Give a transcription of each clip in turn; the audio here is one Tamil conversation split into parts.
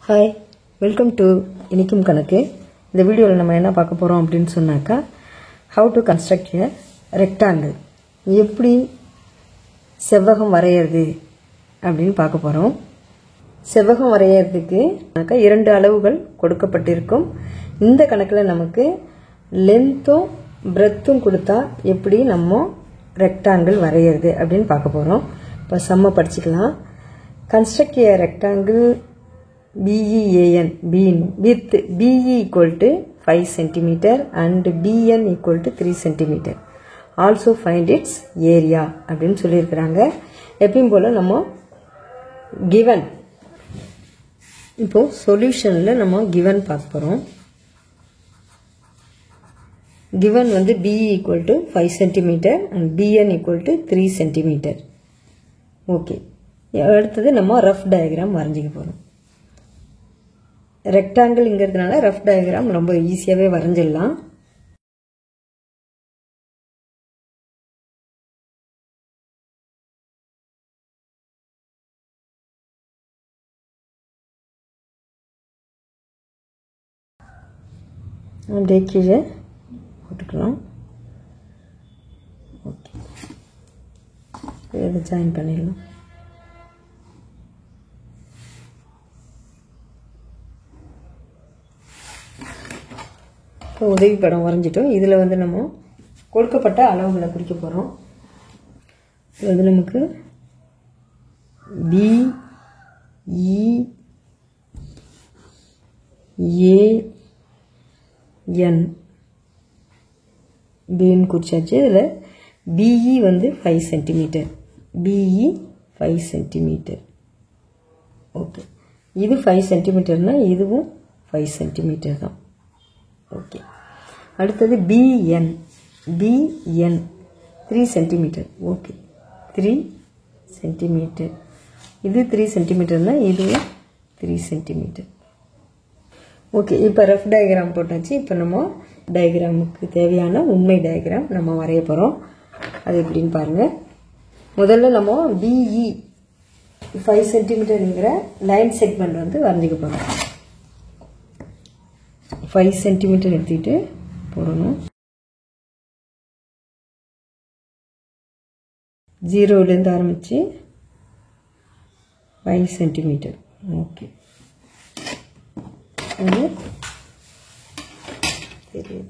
ஹாய், வெல்கம் டு இனிக்கும் கணக்கு. இந்த வீடியோவில் நம்ம என்ன பார்க்க போகிறோம் அப்படின்னு சொன்னாக்கா, how to construct a rectangle, எப்படி செவ்வகம் வரைகிறது அப்படின்னு பார்க்க போகிறோம். செவ்வகம் வரைகிறதுக்கு இரண்டு அளவுகள் கொடுக்கப்பட்டிருக்கும். இந்த கணக்கில் நமக்கு லென்த்தும் பிரெத்தும் கொடுத்தா எப்படி நம்ம ரெக்டாங்கிள் வரைகிறது அப்படின்னு பார்க்க போகிறோம். இப்போ சம்ம படிச்சுக்கலாம். Construct a rectangle BEAN with BE equal to 5 cm and BN equal to 3 cm. Also find its area அப்படின்னு சொல்லியிருக்கிறாங்க. எப்பயும் போல நம்ம given, இப்போ சொல்யூஷனில் நம்ம given பார்க்க போகிறோம். given வந்து BE equal to 5 cm and BN equal to 3 cm. Okay, அடுத்தது நம்ம ரஃப் டயக்ராம் வரைஞ்சிக்க போகிறோம். ரெக்டாங்கிள்ங்கிறதுனால ரஃப் டயக்ராம் ரொம்ப ஈஸியாகவே வரைஞ்சிடலாம். அப்படியே கீழே போட்டுக்கலாம். ஓகே, இதை ஜாயின் பண்ணிடலாம். உதவி படம் வரைஞ்சிட்டோம். இதில் வந்து நம்ம கொடுக்கப்பட்ட அளவுகளை குறிக்க போகிறோம். இது வந்து நமக்கு BEAN பின்னு குறிச்சாச்சு. இதில் BE வந்து 5 cm, BE 5 cm. ஓகே, இது 5 cmனா இதுவும் 5 cm தான். ஓகே, அடுத்தது BN 3 cm. Okay, 3 cm. இது 3 cmனா இதுவும் 3 cm. ஓகே, இப்போ ரஃப் டயக்ராம் போட்டாச்சு. இப்போ நம்ம டயக்ராமுக்கு தேவையான உண்மை டயக்ராம் நம்ம வரைய போகிறோம். அது எப்படின்னு பாருங்கள். முதல்ல நம்ம BE 5 cmங்கிற லைன் செக்மெண்ட் வந்து வரைஞ்சிக்க போகிறோம். 5 cm எடுத்துக்கிட்டு போடணும். 0லேருந்து ஆரம்பித்து 5 cm. ஓகே, அது தெரியுது.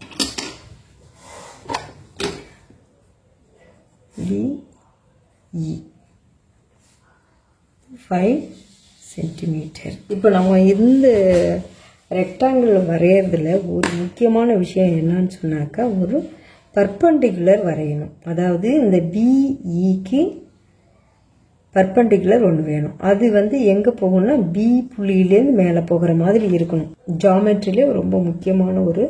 BE 5 cm. இப்போ நம்ம இந்த ரெக்டாங்கிள் வரைகிறதுல ஒரு முக்கியமான விஷயம் என்னன்னு சொன்னாக்கா, ஒரு பர்பண்டிகுலர் வரையணும். அதாவது இந்த BEக்கு பர்பண்டிகுலர் ஒன்று வேணும். அது வந்து எங்கே போகணும்னா B புள்ளியிலேருந்து மேலே போகிற மாதிரி இருக்கணும். ஜாமெட்ரியிலே ரொம்ப முக்கியமான ஒரு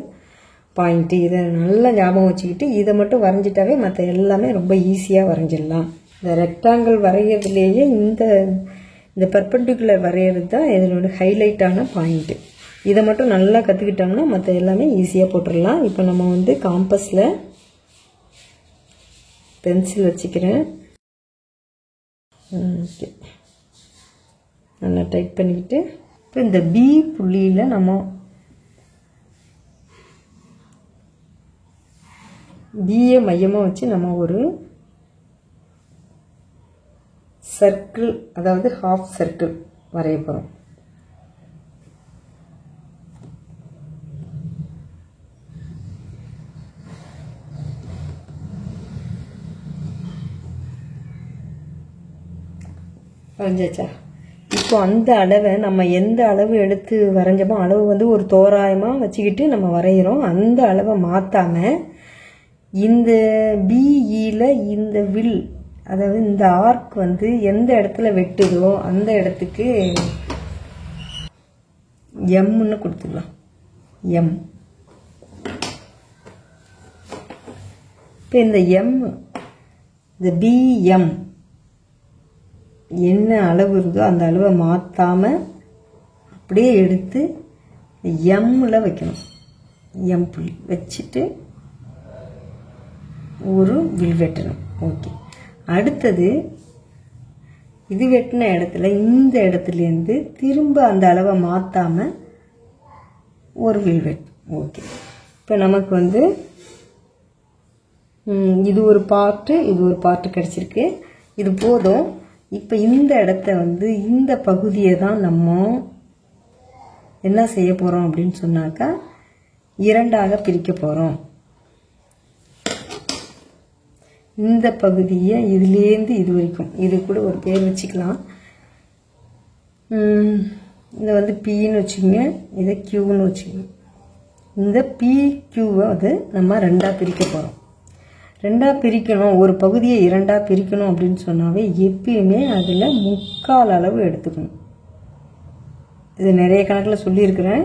பாயிண்ட்டு. இதை நல்லா ஞாபகம் வச்சுக்கிட்டு இதை மட்டும் வரைஞ்சிட்டாவே மற்ற எல்லாமே ரொம்ப ஈஸியாக வரைஞ்சிடலாம். இந்த ரெக்டாங்கிள் வரைகிறதுலேயே இந்த பர்பண்டிகுலர் வரைகிறது தான் இதனோட ஹைலைட்டான பாயிண்ட்டு. இதை மட்டும் நல்லா கற்றுக்கிட்டோம்னா மற்ற எல்லாமே ஈஸியாக போட்டுடலாம். இப்போ நம்ம வந்து காம்பஸில் பென்சில் வச்சுக்கிறேன். ஓகே, நல்லா டைப் பண்ணிக்கிட்டு இப்போ இந்த B புள்ளியில் நம்ம பிஏ மையமாக வச்சு நம்ம ஒரு சர்க்கிள், அதாவது ஹாஃப் சர்க்கிள் வரைய போகிறோம். வரைஞ்சாச்சா? இப்போ அந்த அளவை நம்ம எந்த அளவு எடுத்து வரைஞ்சோமோ அளவு வந்து ஒரு தோராயமாக வச்சுக்கிட்டு நம்ம வரைகிறோம். அந்த அளவை மாற்றாமல் இந்த BEயில் இந்த வில், அதாவது இந்த ஆர்க் வந்து எந்த இடத்துல வெட்டுதோ அந்த இடத்துக்கு எம்னு கொடுத்துக்கலாம். எம். இப்போ இந்த எம், இந்த BM என்ன அளவு இருந்தோ அந்த அளவை மாற்றாமல் அப்படியே எடுத்து எம்மில் வைக்கணும். எம் புள்ளி வச்சுட்டு ஒரு வில் வெட்டணும். ஓகே, அடுத்தது இது வெட்டின இடத்துல இந்த இடத்துலேருந்து திரும்ப அந்த அளவை மாற்றாமல் ஒரு வில் வெட். ஓகே, இப்போ நமக்கு வந்து இது ஒரு பார்ட்டு இது ஒரு பார்ட்டு கிடச்சிருக்கு. இது போதும். இப்போ இந்த இடத்த வந்து இந்த பகுதியை தான் நம்ம என்ன செய்ய போகிறோம் அப்படின்னு சொன்னாக்கா இரண்டாக பிரிக்க போகிறோம். இந்த பகுதியை இதுலேருந்து இது வரைக்கும் இது கூட ஒரு பேர் வச்சுக்கலாம். இதை வந்து பின்னு வச்சுக்கோங்க, இதை கியூன்னு வச்சுக்கோங்க. இந்த பி கியூவை வந்து நம்ம ரெண்டாக பிரிக்க போகிறோம். ரெண்டாக பிரிக்கணும், ஒரு பகுதியை இரண்டாக பிரிக்கணும் அப்படின்னு சொன்னாவே எப்பயுமே அதில் 3/4 அளவு எடுத்துக்கணும். இது நிறைய கணக்கில் சொல்லியிருக்கிறேன்.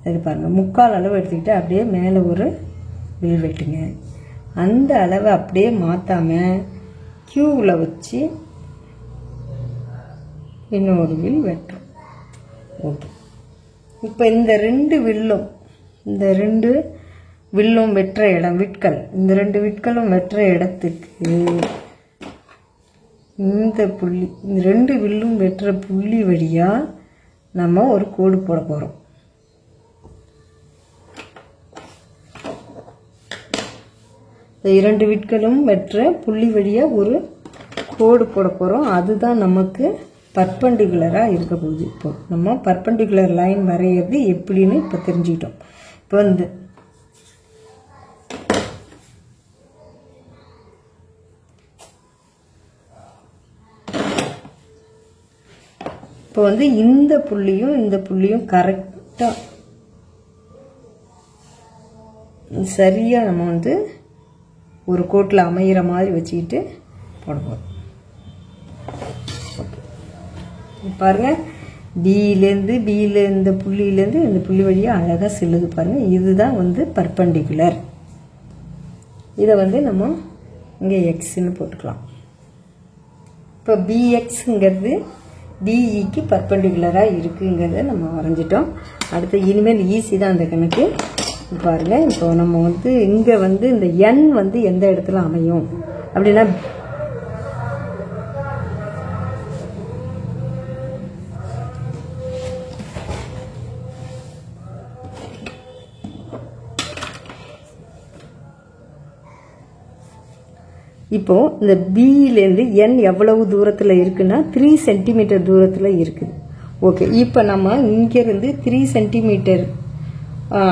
இது பாருங்கள், 3/4 அளவு எடுத்துக்கிட்டு அப்படியே மேலே ஒரு வில் வெட்டுங்க. அந்த அளவை அப்படியே மாற்றாமல் கியூவில் வச்சு இன்னொரு வில் வெட்டுறோம். ஓகே, இப்போ இந்த ரெண்டு வில்லும் வெட்டுற இடம் விட்கள், இந்த 2 விட்களும் வெட்டுற இடத்துக்கு இந்த புள்ளி, இந்த 2 வில்லும் வெட்டுற புள்ளி வழியாக நம்ம ஒரு கோடு போட போகிறோம். இந்த 2 விட்களும் வெட்டுற புள்ளி வழியாக ஒரு கோடு போட போகிறோம். அதுதான் நமக்கு பர்பண்டிகுலராக இருக்க போகுது. இப்போ நம்ம பர்பண்டிகுலர் லைன் வரைகிறது எப்படின்னு இப்போ தெரிஞ்சுக்கிட்டோம். இப்போ வந்து இந்த புள்ளியும் கரெக்டாக சரியாக நம்ம வந்து ஒரு கோட்டில் அமைகிற மாதிரி வச்சுக்கிட்டு போடுவோம். பாருங்கள், பியில் இந்த புள்ளியிலேருந்து இந்த புள்ளி வழியாக அழகாக செல்லுது பாருங்கள். இதுதான் வந்து பர்பண்டிகுலர். இதை வந்து நம்ம இங்கே எக்ஸ்ன்னு போட்டுக்கலாம். இப்போ பிஎக்ஸுங்கிறது பிஇக்கு பர்பண்டிகுலராக இருக்குங்கிறத நம்ம வரைஞ்சிட்டோம். அடுத்து இனிமேல் ஈஸி தான் அந்த கணக்கு. பாருங்கள், இப்போ நம்ம வந்து இங்கே வந்து இந்த எண் வந்து எந்த இடத்துல அமையும் அப்படின்னா இப்போ இந்த பியிலேருந்து எண் எவ்வளவு தூரத்தில் இருக்குன்னா 3 சென்டிமீட்டர் தூரத்தில் இருக்குது. ஓகே, இப்போ நம்ம இங்கேருந்து 3 சென்டிமீட்டர்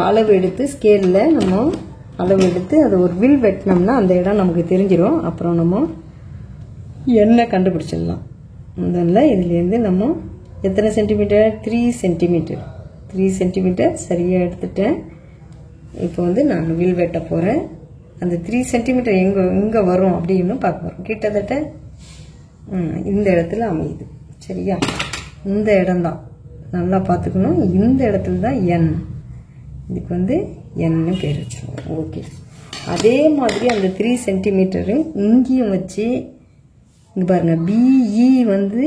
அளவு எடுத்து ஸ்கேலில் நம்ம அளவு எடுத்து அதை ஒரு வில் வெட்டினோம்னா அந்த இடம் நமக்கு தெரிஞ்சிடும். அப்புறம் நம்ம எண்ணை கண்டுபிடிச்சிடலாம். முதல்ல இதுலேருந்து நம்ம எத்தனை சென்டிமீட்டர், 3 சென்டிமீட்டர் 3 சென்டிமீட்டர் சரியாக எடுத்துட்டேன். இப்போ வந்து நான் வில் வெட்ட போகிறேன். அந்த 3 சென்டிமீட்டர் எங்கே வரும் அப்படின்னு பார்க்க போகிறோம். கிட்டத்தட்ட இந்த இடத்துல அமையுது. சரியா, இந்த இடம்தான் நல்லா பார்த்துக்கணும். இந்த இடத்துல தான் எண், இதுக்கு வந்து எண்ணு பேர் வச்சுருவோம். ஓகே, அதே மாதிரி அந்த 3 சென்டிமீட்டரு இங்கேயும் வச்சு இங்கே பாருங்கள், பிஇ வந்து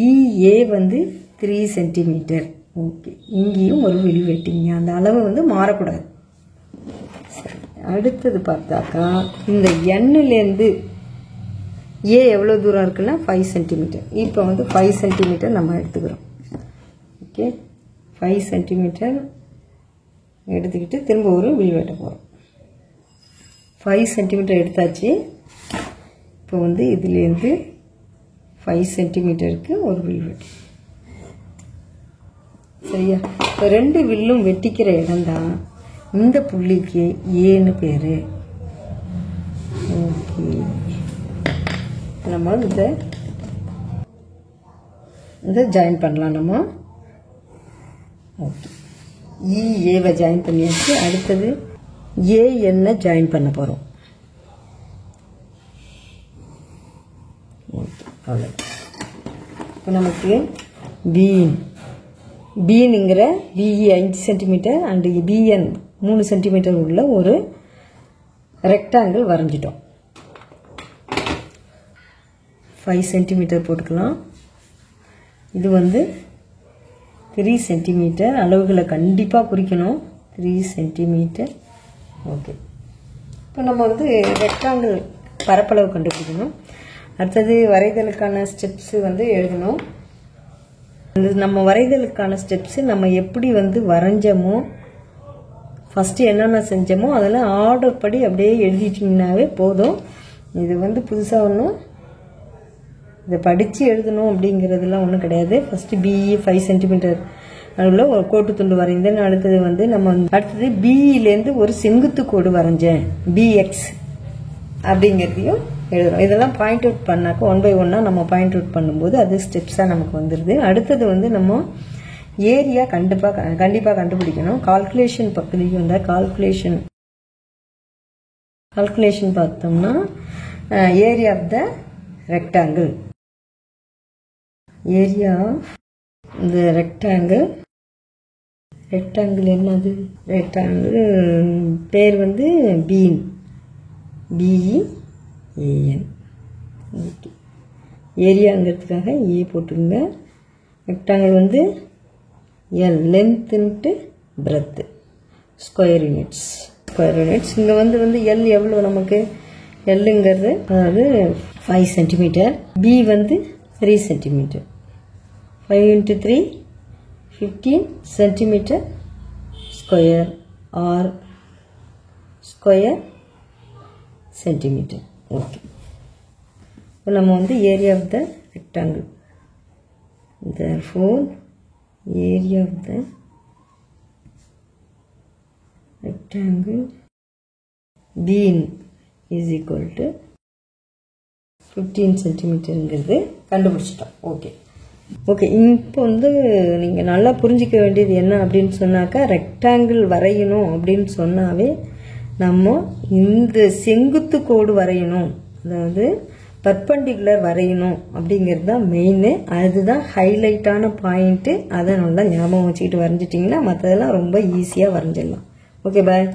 இஏ வந்து 3 சென்டிமீட்டர். ஓகே, இங்கேயும் ஒரு வில் வெட்டிங்க. அந்த அளவு வந்து மாறக்கூடாது. சரி, அடுத்தது பார்த்தாக்கா இந்த எண்ணிலேருந்து ஏ எவ்வளோ தூரம் இருக்குன்னா 5 சென்டிமீட்டர். இப்போ வந்து 5 சென்டிமீட்டர் நம்ம எடுத்துக்கிறோம். ஓகே, 5 சென்டிமீட்டர் எடுத்துக்கிட்டு திரும்ப ஒரு வில் வெட்ட போகிறோம். 5 சென்டிமீட்டர் எடுத்தாச்சு. இப்போ வந்து இதுலேருந்து 5 சென்டிமீட்டருக்கு ஒரு வில் வெட்டு. சரியா, இப்போ 2 வில்லும் வெட்டிக்கிற இடம்தான் இந்த புள்ளிக்கு ஏன்னு பேர். ஓகே, நம்ம இதை ஜாயின் பண்ணலாம். நம்ம ஓகே, ஏவை ஜாயின் பண்ணியாச்சு. அடுத்தது ஏஎன்னை ஜாயின் பண்ண போகிறோம். ஓகே, அவ்வளோ. இப்போ நமக்கு பீனுங்கிற PE 5 centimetre and PN 3 centimetre உள்ள ஒரு ரெக்டாங்கிள் வரைஞ்சிட்டோம். 5 சென்டிமீட்டர் போட்டுக்கலாம். இது வந்து 3 சென்டிமீட்டர். அளவுகளை கண்டிப்பாக குறிக்கணும். 3 சென்டிமீட்டர். ஓகே, இப்போ நம்ம வந்து ரெக்டாங்கிள் பரப்பளவு கண்டுபிடிக்கணும். அடுத்தது வரைதலுக்கான ஸ்டெப்ஸ் வந்து எழுதணும். நம்ம வரைதலுக்கான ஸ்டெப்ஸ் நம்ம எப்படி வந்து வரைஞ்சோமோ, ஃபஸ்ட்டு என்னென்ன செஞ்சோமோ அதெல்லாம் ஆர்டர் படி அப்படியே எழுதிட்டிங்கனாவே போதும். இது வந்து புதுசாக ஒன்றும் இதை படித்து எழுதணும் அப்படிங்கிறதுலாம் ஒன்றும் கிடையாது. ஃபஸ்ட்டு பிஇ 5 சென்டிமீட்டர் அளவில் ஒரு கோட்டு துண்டு வரைந்தேன். அடுத்தது வந்து அடுத்தது பிஇலேருந்து ஒரு செங்குத்து கோடு வரைஞ்சேன், பிஎக்ஸ் அப்படிங்கிறதையும் எழுதுறோம். இதெல்லாம் பாயிண்ட் அவுட் பண்ணாக்க 1 by 1 நம்ம பாயிண்ட் அவுட் பண்ணும்போது அது ஸ்டெப்ஸாக நமக்கு வந்துடுது. அடுத்தது வந்து நம்ம ஏரியா கண்டிப்பாக கண்டுபிடிக்கணும். கால்குலேஷன் பக்கத்துலேயும் வந்தால் கால்குலேஷன் பார்த்தோம்னா area of the rectangle, area இந்த ரெக்டாங்கிள் என்னது, ரெக்டாங்கிள் பேர் வந்து BEAN. ஏரியாங்கிறதுக்காக ஏ போட்டுருங்க. ரெக்டாங்கிள் வந்து L, length into breadth, square units. இங்கே வந்து எல் எவ்வளோ நமக்கு, எல்லுங்கிறது அதாவது 5 சென்டிமீட்டர், பி வந்து 3 centimetre, 5 into 3 15 centimetre square or square centimetre. Okay, இப்போ நம்ம வந்து area of the rectangle, therefore area of the rectangle BN is equal to 15 சென்டிமீட்டருங்கிறது கண்டுபிடிச்சிட்டோம். ஓகே, இப்போ வந்து நீங்கள் நல்லா புரிஞ்சிக்க வேண்டியது என்ன அப்படின்னு சொன்னாக்கா, ரெக்டாங்கிள் வரையணும் அப்படின்னு சொன்னாவே நம்ம இந்த செங்குத்து கோடு வரையணும், அதாவது பர்பண்டிகுலர் வரையணும் அப்படிங்கிறது தான் மெயின். அதுதான் ஹைலைட்டான பாயிண்ட்டு. அதை நல்லா ஞாபகம் வச்சுக்கிட்டு வரைஞ்சிட்டிங்கன்னா மற்றதெல்லாம் ரொம்ப ஈஸியாக வரைஞ்சிடலாம். ஓகே, பாய்.